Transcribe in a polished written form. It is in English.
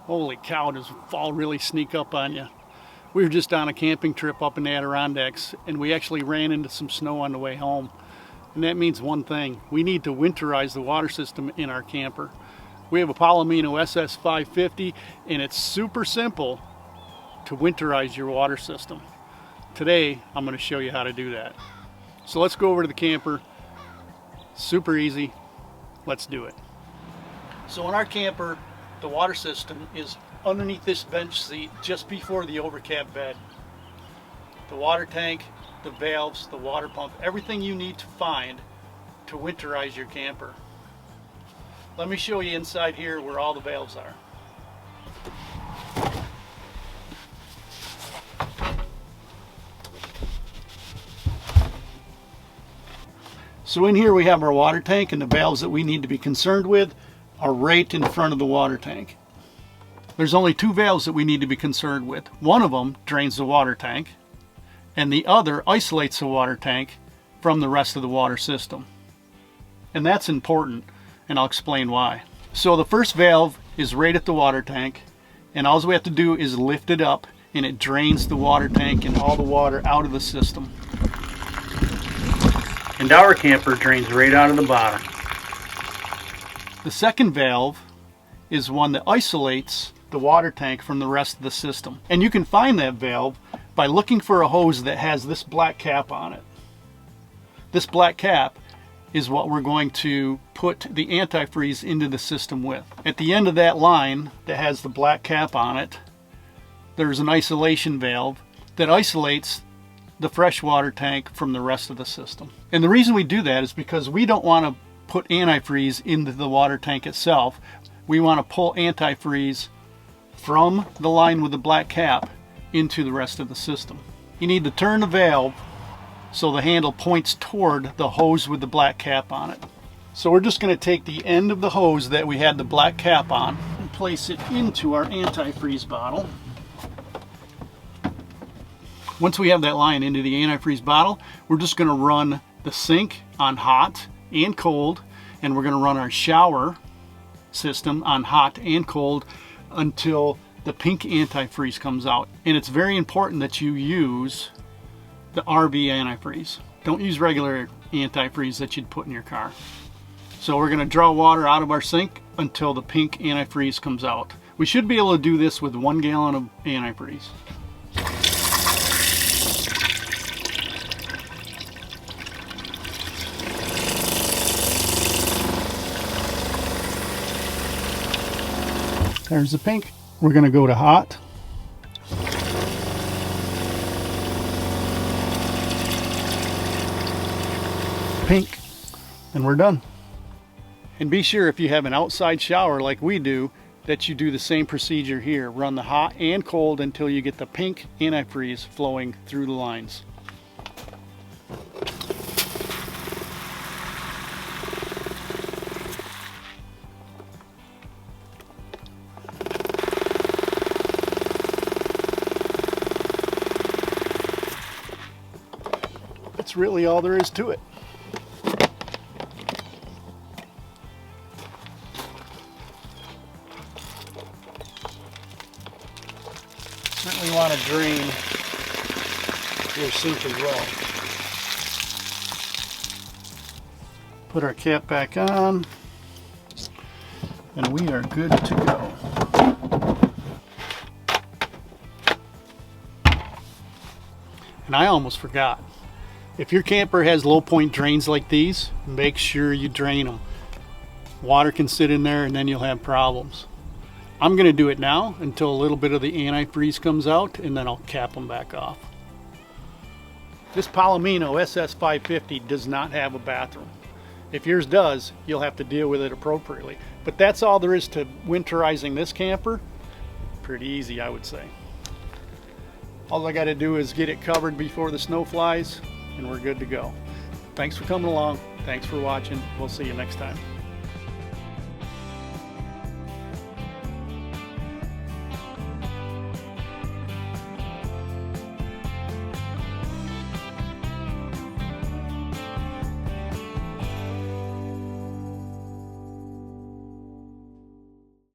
Holy cow, does fall really sneak up on you. We were just on a camping trip up in the Adirondacks, and we actually ran into some snow on the way home. And that means one thing: we need to winterize the water system in our camper. We have a Palomino SS550, and it's super simple to winterize your water system. Today, I'm going to show you how to do that. So let's go over to the camper. Super easy. Let's do it. So in our camper, the water system is underneath this bench seat just before the overcap bed. The water tank, the valves, the water pump, everything you need to find to winterize your camper. Let me show you inside here where all the valves are. So in here we have our water tank, and the valves that we need to be concerned with are right in front of the water tank. There's only two valves that we need to be concerned with. One of them drains the water tank, and the other isolates the water tank from the rest of the water system. And that's important, and I'll explain why. So the first valve is right at the water tank, and all we have to do is lift it up, and it drains the water tank and all the water out of the system. And our camper drains right out of the bottom. The second valve is one that isolates the water tank from the rest of the system. And you can find that valve by looking for a hose that has this black cap on it. This black cap is what we're going to put the antifreeze into the system with. At the end of that line that has the black cap on it, there's an isolation valve that isolates the freshwater tank from the rest of the system. And the reason we do that is because we don't want to put antifreeze into the water tank itself. We want to pull antifreeze from the line with the black cap into the rest of the system. You need to turn the valve so the handle points toward the hose with the black cap on it. So we're just going to take the end of the hose that we had the black cap on and place it into our antifreeze bottle. Once we have that line into the antifreeze bottle, we're just going to run the sink on hot and cold, and we're going to run our shower system on hot and cold until the pink antifreeze comes out. And it's very important that you use the RV antifreeze. Don't use regular antifreeze that you'd put in your car. So we're going to draw water out of our sink until the pink antifreeze comes out. We should be able to do this with 1 gallon of antifreeze. There's the pink. We're going to go to hot. Pink. And we're done. And be sure, if you have an outside shower like we do, that you do the same procedure here. Run the hot and cold until you get the pink antifreeze flowing through the lines. That's really all there is to it. Certainly want to drain your sink as well. Put our cap back on, and we are good to go. And I almost forgot. If your camper has low point drains like these, make sure you drain them. Water can sit in there and then you'll have problems. I'm going to do it now until a little bit of the antifreeze comes out, and then I'll cap them back off. This Palomino SS550 does not have a bathroom. If yours does, you'll have to deal with it appropriately. But that's all there is to winterizing this camper. Pretty easy, I would say. All I got to do is get it covered before the snow flies, and we're good to go. Thanks for coming along. Thanks for watching. We'll see you next time.